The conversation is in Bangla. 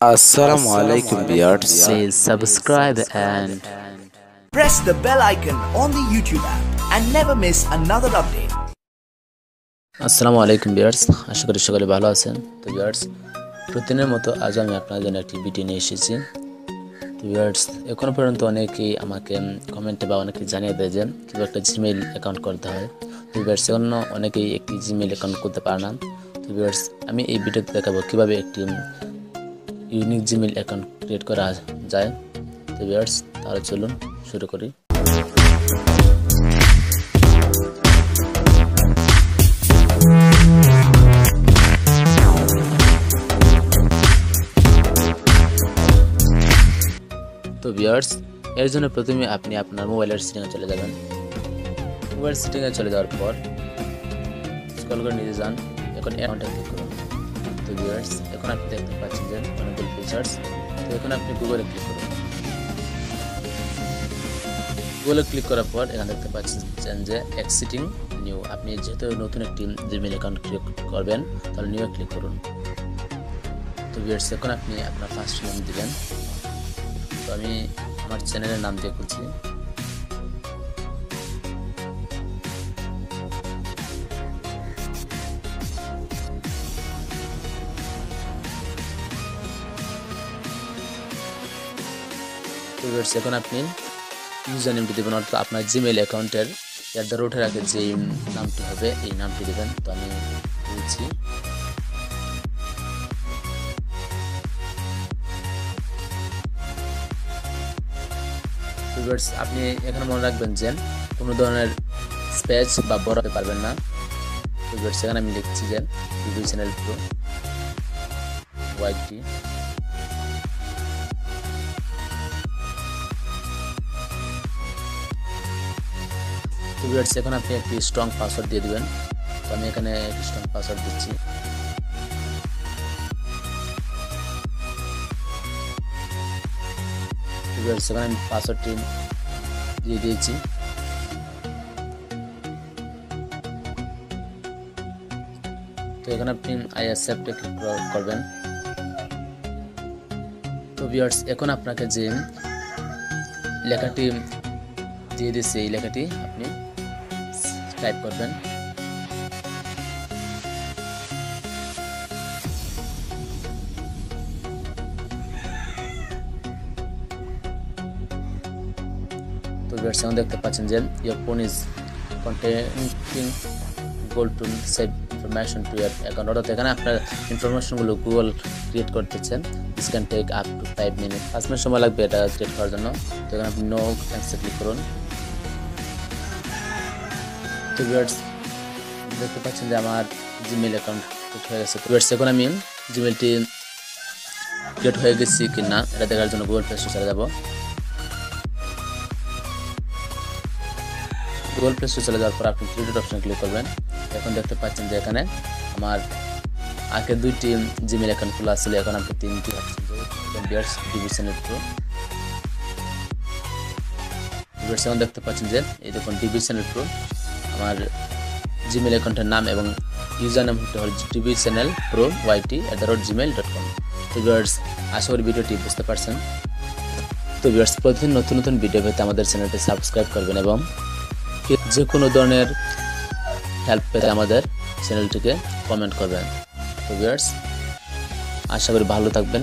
Assalamu alaikum viewers. Please subscribe and press the bell icon on the YouTube app and never miss another update. আসসালামু আলাইকুম ভিউয়ার্স, আশা করি সকলে ভালো আছেন। তো ভিউয়ার্স, প্রতিদিনের মতো আজ আমি আপনাদের জন্য একটি ভিডিও নিয়ে এসেছি। তো ভিউয়ার্স, এখনো পর্যন্ত অনেকেই আমাকে কমেন্টে বা অনেকে জানিয়ে দেয় যে কীভাবে একটা জিমেইল অ্যাকাউন্ট করতে হয়। তো ভিউয়ার্স, এখনো অনেকেই একটি জিমেইল অ্যাকাউন্ট করতে পারে না। তো ভিউয়ার্স, আমি এই ভিডিওতে দেখাবো কীভাবে একটি ইউনিক জিমেইল অ্যাকাউন্ট ক্রিয়েট করা যায়। তো ভিউয়ার্স, তাহলে চলুন শুরু করি। তো ভিউয়ার্স, এর জন্য প্রথমে আপনি আপনার মোবাইলের সেটিংয়ে চলে যাবেন। মোবাইল সেটিংয়ে চলে যাওয়ার পর স্ক্রল করে নিচে যান, এখন অ্যাকাউন্টে ক্লিক করুন। তো ভিউয়ার্স, এখন আপনি দেখতে পাচ্ছেন যে অনেকগুলো ফিচার্স। তো এখন আপনি গুগলে ক্লিক করুন। গুগলে ক্লিক করার পর এখানে দেখতে পাচ্ছেন যে এক্সিটিং নিউ। আপনি যেহেতু নতুন একটি জিমেইল অ্যাকাউন্ট ক্রিয়েট করবেন, তাহলে নিউ ক্লিক করুন। তো ভিউয়ার্স, এখন আপনি আপনার ফার্স্ট নেম দিবেন। তো আমি আমার চ্যানেলের নাম দিয়ে করছি। এখন আপনি ইউজার নেমটি দেবেন, অর্থাৎ আপনার জিমেইল অ্যাকাউন্টের @রুটের আগে যে নামটি হবে এই নামটি দেবেন। তো আমি দিচ্ছি। আপনি এখানে মনে রাখবেন যে কোনো ধরনের স্পেস বা বড় পারবেন না। সেখানে আমি লিখছি যে টিভি চ্যানেল প্রো ওয়াইটি। এখন আপনি একটি স্ট্রং পাসওয়ার্ড দিয়ে দিবেন। তো আমি এখানে একটি স্ট্রং পাসওয়ার্ড দিচ্ছি। সেখানে আমি পাসওয়ার্ডটি দিয়ে দিয়েছি। তো এখানে আপনি আই অ্যাকসেপ্টে ক্লিক করবেন। তো ভিউয়ার্স, এখন আপনাকে যে লেখাটি দিয়ে দিচ্ছে এই লেখাটি আপনি টাইপ করবেন। তো ভিউয়ার্স, এখন দেখতে পাচ্ছেন যে your phone is containing Google to save information to your account। অর্থাৎ এখানে আপনার ইনফরমেশনগুলো গুগল ক্রিয়েট করতেছেন। This can take up to 5 minute. 5 minute সময় লাগবে এটা ক্রিয়েট করার জন্য। তো এখানে আপনি নো থ্যাঙ্কসে ক্লিক করুন। তো ভিউয়ার্স, দেখতে পাচ্ছেন যে আমার জিমেইল অ্যাকাউন্ট ক্রিয়েট হয়ে গেছে। তো ভিউয়ার্স, এখন আমি জিমেইলটি ক্রিয়েট হয়ে গেছি কিনা এটা দেখার জন্য গুগল প্লে স্টোরে চলে যাব। গুগল প্লে স্টোরে চলে যাওয়ার পর আপনি থ্রি ডট অপশনে ক্লিক করবেন। এখন দেখতে পাচ্ছেন যে এখানে আমার আগে দুইটি জিমেইল অ্যাকাউন্ট খোলা ছিল, এখন আপনি তিনটি টিভি চ্যানেল প্রো। এখন দেখতে পাচ্ছেন যে এই দেখুন টিভি চ্যানেল প্রো আমার জিমেইল অ্যাকাউন্টের নাম এবং ইউজার নেম হল টিভি চ্যানেল প্রো ওয়াইটি @gmail.com। তো ভিউয়ার্স, আশা করি ভিডিওটি বুঝতে পারছেন। তো ভিউয়ার্স, প্রতিদিন নতুন নতুন ভিডিও পেতে আমাদের চ্যানেলটি সাবস্ক্রাইব করবেন এবং যে কোনো ধরনের হেল্প পেতে আমাদের চ্যানেলটিকে কমেন্ট করবেন। তো ভিউয়ার্স, আশা করি ভালো থাকবেন।